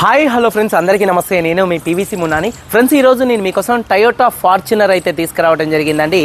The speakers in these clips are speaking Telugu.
హాయ్ హలో ఫ్రెండ్స్, అందరికీ నమస్తే. నేను మీ పీవీసీ మున్నాని. ఫ్రెండ్స్, ఈరోజు నేను మీకోసం టయోటా ఫార్చునర్ అయితే తీసుకురావడం జరిగిందండి.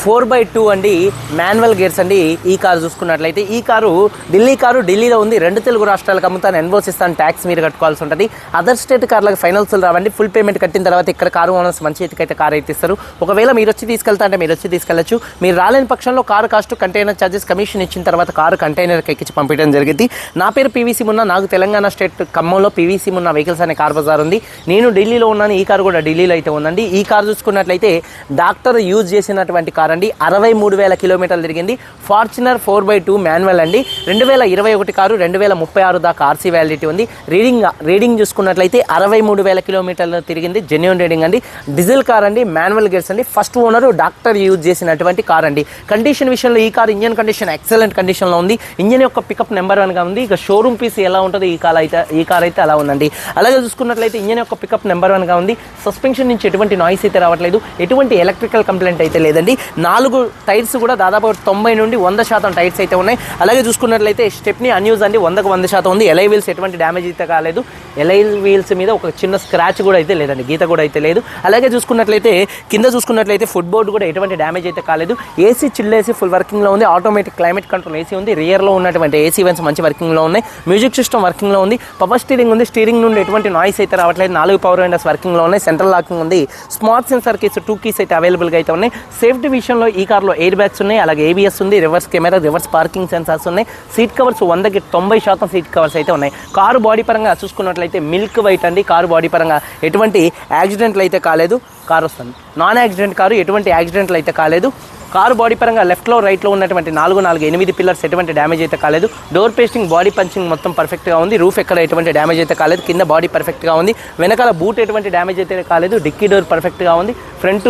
4x2 అండి, మాన్యువల్ గేర్స్ అండి. ఈ కారు చూసుకున్నట్లయితే ఈ కారు ఢిల్లీలో ఉంది. 2 తెలుగు రాష్ట్రాలకు అమ్ముతాను, ఎన్వోస్ ఇస్తాను, ట్యాక్స్ మీరు కట్టుకోవాల్సి ఉంటుంది. అదర్ స్టేట్ కార్లకు ఫైనల్స్ రావండి. ఫుల్ పేమెంట్ కట్టిన తర్వాత ఇక్కడ కారు ఓనర్స్ మంచి అయితే కారు అయితే ఇస్తారు. ఒకవేళ మీరు వచ్చి తీసుకెళ్తా అంటే మీరు వచ్చి తీసుకెళ్ళచ్చు. మీరు రాలేని పక్షంలో car cost, container charges, commission ఇచ్చిన తర్వాత కారు కంటైనర్కి ఎక్కించి పంపించడం జరిగింది. నా పేరు పీవీసీ మున్నా. నాకు తెలంగాణ స్టేట్ ఖమ్మంలో పీవీసీ మున్నా వెహికల్స్ అనే కార్ బజార్ ఉంది. నేను ఢిల్లీలో ఉన్నాను. ఈ కారు కూడా ఢిల్లీలో అయితే ఉందండి. ఈ కారు చూసుకున్నట్లయితే డాక్టర్ యూజ్ చేసినటువంటి కార్ అండి. 63,000 కిలోమీటర్లు తిరిగింది. ఫార్చునర్ 4x2 మాన్యువల్ అండి. 2021 కారు, 2036 దాకా ఆర్సీ వ్యాలిడిటీ ఉంది. రీడింగ్ చూసుకున్నట్లయితే 63,000 కిలోమీటర్లు తిరిగింది. జెన్యూన్ రీడింగ్ అండి. డీజిల్ కార్ అండి, మాన్యువల్ గేర్స్ అండి. ఫస్ట్ ఓనర్ డాక్టర్ యూజ్ చేసినటువంటి కార్ అండి. కండిషన్ విషయంలో ఈ కార్ ఇంజన్ కండిషన్ ఎక్సలెంట్ కండిషన్లో ఉంది. ఇంజన్ యొక్క పికప్ నెంబర్ 1గా ఉంది. ఇక షోరూమ్ పీస్ ఎలా ఉంటుందో ఈ కార్ అయితే అలా ఉందండి. అలాగే చూసుకున్నట్లయితే ఇంజన్ యొక్క పికప్ నెంబర్ 1గా ఉంది. సస్పెన్షన్ నుంచి ఎటువంటి నాయిస్ అయితే రావట్లేదు. ఎటువంటి ఎలక్ట్రికల్ కంప్లైంట్ అయితే లేదండి. 4 టైర్స్ కూడా దాదాపు 90 నుండి 100% టైర్స్ అయితే ఉన్నాయి. అలాగే చూసుకున్నట్లయితే స్టెప్నీ అన్యూజ్ అండి, 100కు 100% ఉంది. ఎలై వీల్స్ ఎటువంటి డ్యామేజ్ అయితే కాలేదు. ఎలై వీల్స్ మీద ఒక చిన్న స్క్రాచ్ కూడా అయితే లేదండి, గీత కూడా అయితే లేదు. అలాగే చూసుకున్నట్లయితే కింద చూసుకున్నట్లయితే ఫుట్ బోర్డు కూడా ఎటువంటి డ్యామేజ్ అయితే కాలేదు. ఏసీ చిల్ ఏసీ ఫుల్ వర్కింగ్లో ఉంది. ఆటోమేటిక్ క్లైమేట్ కంట్రోల్ ఏసీ ఉంది. రియర్లో ఉన్నటువంటి ఏసీ వెన్స్ మంచి వర్కింగ్లో ఉన్నాయి. మ్యూజిక్ సిస్టమ్ వర్కింగ్లో ఉంది. పవర్ స్టీరింగ్ ఉంది. స్టీరింగ్ నుండి ఎటువంటి నాయిస్ అయితే రావట్లేదు. 4 పవర్ విండోస్ వర్కింగ్లో ఉన్నాయి. సెంట్రల్ లాకింగ్ ఉంది. స్మార్ట్ సెన్సార్ కేసు 2 కీస్ అయితే అవైలబుల్గా అయితే ఉన్నాయి. సేఫ్టీ విషయంలో ఈ కార్లో ఎయిర్ బ్యాగ్స్ ఉన్నాయి. అలాగే ఏబిఎస్ ఉంది. Reverse camera, reverse parking sensors ఉన్నాయి. సీట్ కవర్స్ 100కి 90% సీట్ కవర్స్ అయితే ఉన్నాయి. కారు బాడీ పరంగా చూసుకున్నట్లయితే మిల్క్ వైట్ అండి. కారు బాడీ పరంగా ఎటువంటి యాక్సిడెంట్లు అయితే కాలేదు. కారు వస్తుంది నాన్ యాక్సిడెంట్ కారు, ఎటువంటి యాక్సిడెంట్లు అయితే కాలేదు. కారు బాడీ పరంగా లెఫ్ట్లో రైట్లో ఉన్నటువంటి 8 పిల్లర్స్ ఎటువంటి డ్యామేజ్ అయితే కాలేదు. డోర్ పేస్టింగ్, బాడీ పంచింగ్ మొత్తం పర్ఫెక్ట్గా ఉంది. రూఫ్ ఎక్కడ ఎటువంటి డ్యామేజ్ అయితే కాలేదు. కింద బాడీ పర్ఫెక్ట్గా ఉంది. వెనకాల బూట్ ఎటువంటి డ్యామేజ్ అయితే కాలేదు. డిక్కీ డోర్ పర్ఫెక్ట్గా ఉంది. ఫ్రంట్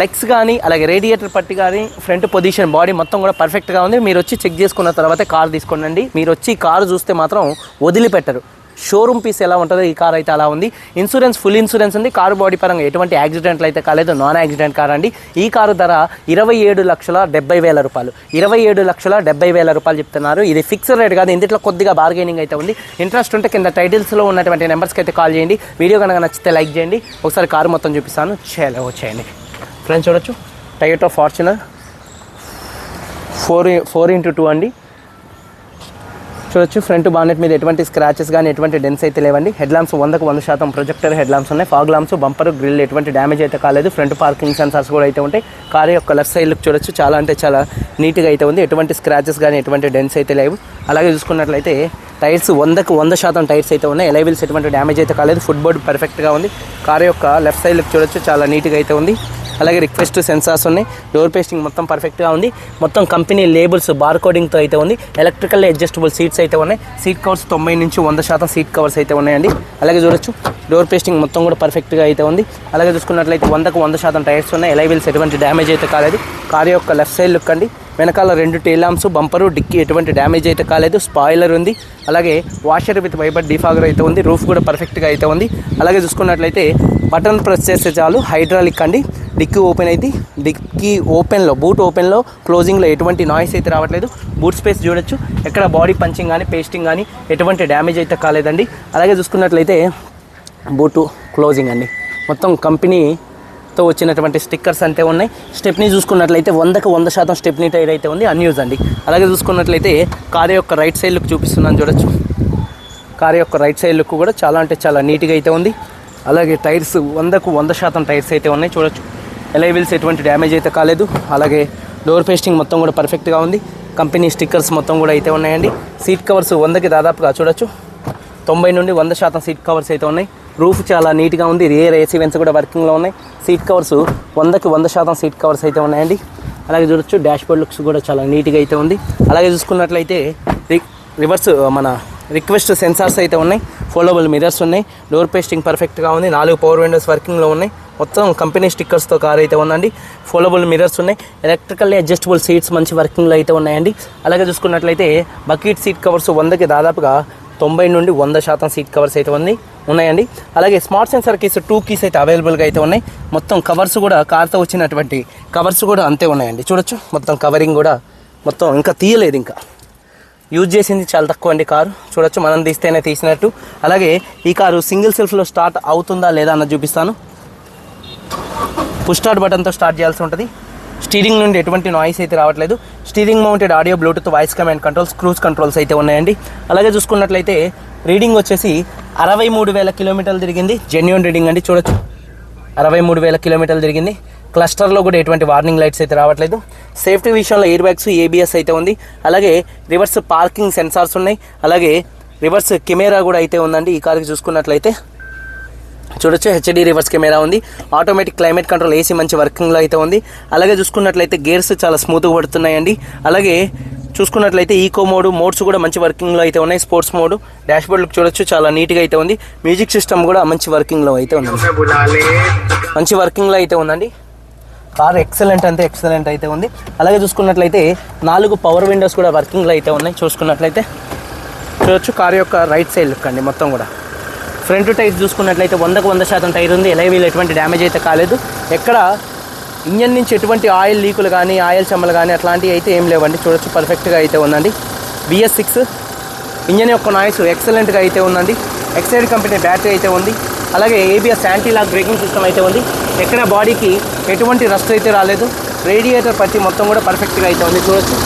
లెగ్స్ కానీ అలాగే రేడియేటర్ పట్టి కానీ ఫ్రంట్ పొజిషన్ బాడీ మొత్తం కూడా పర్ఫెక్ట్గా ఉంది. మీరు వచ్చి చెక్ చేసుకున్న తర్వాత కారు తీసుకోండి. మీరు వచ్చి కారు చూస్తే మాత్రం వదిలిపెట్టరు. షోరూమ్ పీస్ ఎలా ఉంటుందో ఈ కార్ అయితే అలా ఉంది. ఇన్సూరెన్స్ ఫుల్ ఇన్సూరెన్స్ ఉంది. కారు బాడీ పరంగా ఎటువంటి యాక్సిడెంట్లు అయితే కాలేదు. నాన్ యాక్సిడెంట్ కార్ అండి. ఈ కారు ధర 27,70,000 రూపాయలు. 27,70,000 రూపాయలు చెప్తున్నారు. ఇది ఫిక్స్డ్ రేట్ కాదు. ఇందులో కొద్దిగా బార్గెనింగ్ అయితే ఉంది. ఇంట్రెస్ట్ ఉంటే కింద టైటిల్స్లో ఉన్నటువంటి నెంబర్స్కి అయితే కాల్ చేయండి. వీడియో కనుక నచ్చితే లైక్ చేయండి. ఒకసారి కారు మొత్తం చూపిస్తాను. వచ్చేయండి ఫ్రెండ్స్. చూడొచ్చు టయోటా ఫార్చునర్ 4x2 అండి. చూడొచ్చు ఫ్రంట్ బానెట్ మీద ఎటువంటి స్క్రాచెస్ కానీ ఎటువంటి డెన్స్ అయితే లేవండి. హెడ్ ల్యాంప్స్ 100కు 100% ప్రొజెక్టర్ హెడ్ ల్యాంప్స్ ఉన్నాయి. ఫాగ్ ల్యాంప్స్, బంపర్, గ్రిల్ ఎటువంటి డ్యామేజ్ అయితే కాలేదు. ఫ్రంట్ పార్కింగ్ సెన్సార్స్ కూడా అయితే ఉంటాయి. కారు యొక్క లెఫ్ట్ సైడ్ లుక్ చూడొచ్చు, చాలా అంటే చాలా నీట్గా అయితే ఉంది. ఎటువంటి స్క్రాచెస్ కానీ ఎటువంటి డెన్స్ అయితే లేవు. అలాగే చూసుకున్నట్లయితే టైర్స్ 100కు 100% టైర్స్ అయితే ఉన్నాయి. ఎలై వీల్స్ ఎటువంటి డ్యామేజ్ అయితే కాలేదు. ఫుట్ బోర్డ్ పర్ఫెక్ట్గా ఉంది. కారు యొక్క లెఫ్ట్ సైడ్ లుక్ చూడొచ్చు, చాలా నీట్గా అయితే ఉంది. అలాగే రిక్వెస్ట్ సెన్సార్స్ ఉన్నాయి. డోర్ పేస్టింగ్ మొత్తం పర్ఫెక్ట్గా ఉంది. మొత్తం కంపెనీ లేబుల్స్ బార్ కోడింగ్తో అయితే ఉంది. ఎలక్ట్రికల్ అడ్జస్టబుల్ సీట్స్ అయితే ఉన్నాయి. సీట్ కవర్స్ 90 నుంచి 100% సీట్ కవర్స్ అయితే ఉన్నాయండి. అలాగే చూడొచ్చు డోర్ పేస్టింగ్ మొత్తం కూడా పర్ఫెక్ట్గా అయితే ఉంది. అలాగే చూసుకున్నట్లయితే 100కు 100% టైర్స్ ఉన్నాయి. ఎలై వీల్స్ ఎటువంటి డ్యామేజ్ అయితే కాలేదు. కారు యొక్క లెఫ్ట్ సైడ్ లుక్ అండి. వెనకాల 2 టెయిల్ ల్యాంప్స్, బంపరు, డిక్కీ ఎటువంటి డ్యామేజ్ అయితే కాలేదు. స్పాయిలర్ ఉంది. అలాగే వాషర్ విత్ వైబర్ డిఫాగర్ అయితే ఉంది. రూఫ్ కూడా పర్ఫెక్ట్గా అయితే ఉంది. అలాగే చూసుకున్నట్లయితే బటన్ ప్రెస్ చేస్తే చాలు హైడ్రాలిక్ అండి. డిక్కీ ఓపెన్ అయితే డిక్కీ ఓపెన్లో బూట్ ఓపెన్లో క్లోజింగ్లో ఎటువంటి నాయిస్ అయితే రావట్లేదు. బూట్ స్పేస్ చూడొచ్చు, ఎక్కడ బాడీ పంచింగ్ కానీ పేస్టింగ్ కానీ ఎటువంటి డ్యామేజ్ అయితే కాలేదండి. అలాగే చూసుకున్నట్లయితే బూటు క్లోజింగ్ అండి. మొత్తం కంపెనీతో వచ్చినటువంటి స్టిక్కర్స్ అంతే ఉన్నాయి. స్టెప్నీ చూసుకున్నట్లయితే 100కు 100% స్టెప్నీ టైర్ అయితే ఉంది, అన్యూజ్ అండి. అలాగే చూసుకున్నట్లయితే కారు యొక్క రైట్ సైడ్ లుక్ చూపిస్తున్నాను చూడొచ్చు. కారు యొక్క రైట్ సైడ్ లుక్ కూడా చాలా అంటే చాలా నీట్గా అయితే ఉంది. అలాగే టైర్స్ 100కు 100% టైర్స్ అయితే ఉన్నాయి. చూడొచ్చు ఎలై వీల్స్ ఎటువంటి డ్యామేజ్ అయితే కాలేదు. అలాగే డోర్ పేస్టింగ్ మొత్తం కూడా పర్ఫెక్ట్గా ఉంది. కంపెనీ స్టిక్కర్స్ మొత్తం కూడా అయితే ఉన్నాయండి. సీట్ కవర్స్ 100కి దాదాపుగా చూడొచ్చు 90 నుండి 100% సీట్ కవర్స్ అయితే ఉన్నాయి. రూఫ్ చాలా నీట్గా ఉంది. రియర్ ఏసీ వెన్స్ కూడా వర్కింగ్లో ఉన్నాయి. సీట్ కవర్స్ 100కి 100% సీట్ కవర్స్ అయితే ఉన్నాయండి. అలాగే చూడొచ్చు డాష్ బోర్డ్ లుక్స్ కూడా చాలా నీట్గా అయితే ఉంది. అలాగే చూసుకున్నట్లయితే రివర్స్ మన రిక్వెస్ట్ సెన్సార్స్ అయితే ఉన్నాయి. ఫోల్డబుల్ మిరర్స్ ఉన్నాయి. డోర్ పేస్టింగ్ పర్ఫెక్ట్గా ఉంది. 4 పవర్ విండోస్ వర్కింగ్లో ఉన్నాయి. మొత్తం కంపెనీ స్టిక్కర్స్తో కార్ అయితే ఉందండి. ఫోల్డబుల్ మిరర్స్ ఉన్నాయి. ఎలక్ట్రికల్లీ అడ్జస్టబుల్ సీట్స్ మంచి వర్కింగ్లో అయితే ఉన్నాయండి. అలాగే చూసుకున్నట్లయితే బకెట్ సీట్ కవర్స్ 100కి దాదాపుగా 90 నుండి 100% సీట్ కవర్స్ అయితే ఉన్నాయండి. అలాగే స్మార్ట్ సెన్సార్ కేసు 2 కీస్ అయితే అవైలబుల్గా అయితే ఉన్నాయి. మొత్తం కవర్స్ కూడా కార్తో వచ్చినటువంటి కవర్స్ కూడా అంతే ఉన్నాయండి. చూడొచ్చు మొత్తం కవరింగ్ కూడా మొత్తం ఇంకా తీయలేదు. ఇంకా యూజ్ చేసింది చాలా తక్కువ అండి కారు చూడొచ్చు, మనం తీస్తేనే తీసినట్టు. అలాగే ఈ కారు సింగిల్ సెల్ఫ్లో స్టార్ట్ అవుతుందా లేదా అన్నది చూపిస్తాను. పుష్ స్టార్ట్ బటన్తో స్టార్ట్ చేయాల్సి ఉంటుంది. స్టీరింగ్ నుండి ఎటువంటి నాయిస్ అయితే రావట్లేదు. Steering mounted audio, Bluetooth, voice command controls, cruise controls అయితే ఉన్నాయండి. అలాగే చూసుకున్నట్లయితే రీడింగ్ వచ్చేసి 63,000 కిలోమీటర్లు తిరిగింది. జెన్యూన్ రీడింగ్ అండి చూడొచ్చు, 63,000 కిలోమీటర్లు తిరిగింది. క్లస్టర్లో కూడా ఎటువంటి వార్నింగ్ లైట్స్ అయితే రావట్లేదు. సేఫ్టీ విషయంలో ఎయిర్ బ్యాగ్స్, ఏబిఎస్ అయితే ఉంది. అలాగే రివర్స్ పార్కింగ్ సెన్సార్స్ ఉన్నాయి. అలాగే రివర్స్ కెమెరా కూడా అయితే ఉందండి ఈ కార్కి చూసుకున్నట్లయితే చూడొచ్చు. హెచ్డి రివర్స్ కెమెరా ఉంది. ఆటోమేటిక్ క్లైమేట్ కంట్రోల్, ఏసీ మంచి వర్కింగ్లో అయితే ఉంది. అలాగే చూసుకున్నట్లయితే గేర్స్ చాలా స్మూత్గా పడుతున్నాయండి. అలాగే చూసుకున్నట్లయితే ఈకో మోడ్స్ కూడా మంచి వర్కింగ్లో అయితే ఉన్నాయి. స్పోర్ట్స్ మోడ్, డాష్బోర్డ్ చూడొచ్చు చాలా నీట్గా అయితే ఉంది. మ్యూజిక్ సిస్టమ్ కూడా మంచి వర్కింగ్లో అయితే ఉంది, మంచి వర్కింగ్లో అయితే ఉందండి. కార్ ఎక్సలెంట్ అంటే ఎక్సలెంట్ అయితే ఉంది. అలాగే చూసుకున్నట్లయితే 4 పవర్ విండోస్ కూడా వర్కింగ్లో అయితే ఉన్నాయి. చూసుకున్నట్లయితే చూడొచ్చు కార్ యొక్క రైట్ సైడ్ లుక్ అండి మొత్తం కూడా. ఫ్రంట్ టైర్ చూసుకున్నట్లయితే 100% టైర్ ఉంది. ఎలైవీలు ఎటువంటి డ్యామేజ్ అయితే కాలేదు. ఎక్కడ ఇంజన్ నుంచి ఎటువంటి ఆయిల్ లీకులు కానీ ఆయిల్ చెమ్మలు కానీ అట్లాంటివి అయితే ఏం లేవండి. చూడొచ్చు పర్ఫెక్ట్గా అయితే ఉందండి. BS6 ఇంజన్ యొక్క నాయిస్ ఎక్సలెంట్గా అయితే ఉందండి. ఎక్సైడ్ కంపెనీ బ్యాటరీ అయితే ఉంది. అలాగే ABS anti lock braking system అయితే ఉంది. ఎక్కడ బాడీకి ఎటువంటి రస్ట్ అయితే రాలేదు. రేడియేటర్ పట్టి మొత్తం కూడా పర్ఫెక్ట్గా అయితే ఉంది. చూడొచ్చు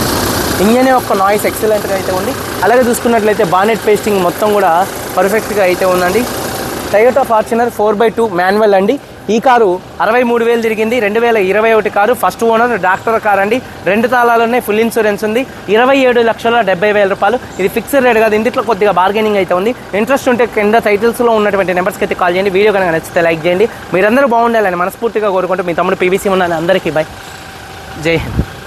ఇంజన్ యొక్క నాయిస్ ఎక్సలెంట్గా అయితే ఉంది. అలాగే చూసుకున్నట్లయితే బానెట్ పేస్టింగ్ మొత్తం కూడా పర్ఫెక్ట్గా అయితే ఉందండి. టయోటా ఫార్చునర్ 4x2 మాన్యువల్ అండి. ఈ కారు 63,000 తిరిగింది. 2021 car, first owner, doctor car అండి. 2 తాళాలు ఉన్నాయి, ఫుల్ ఇన్సూరెన్స్ ఉంది. 27,70,000 రూపాయలు. ఇది ఫిక్స్డ్ రేట్ కాదు, ఇందులో కొద్దిగా బార్గెనింగ్ అయితే ఉంది. ఇంట్రెస్ట్ ఉంటే కింద టైటిల్స్లో ఉన్నటువంటి నెంబర్స్కి అయితే కాల్ చేయండి. వీడియో కనుక నచ్చితే లైక్ చేయండి. మీరందరూ బాగుండాలని మనస్ఫూర్తిగా కోరుకుంటూ మీ తమ్ముడు PVC ఉన్నాను. అందరికీ బై, జై హింద్.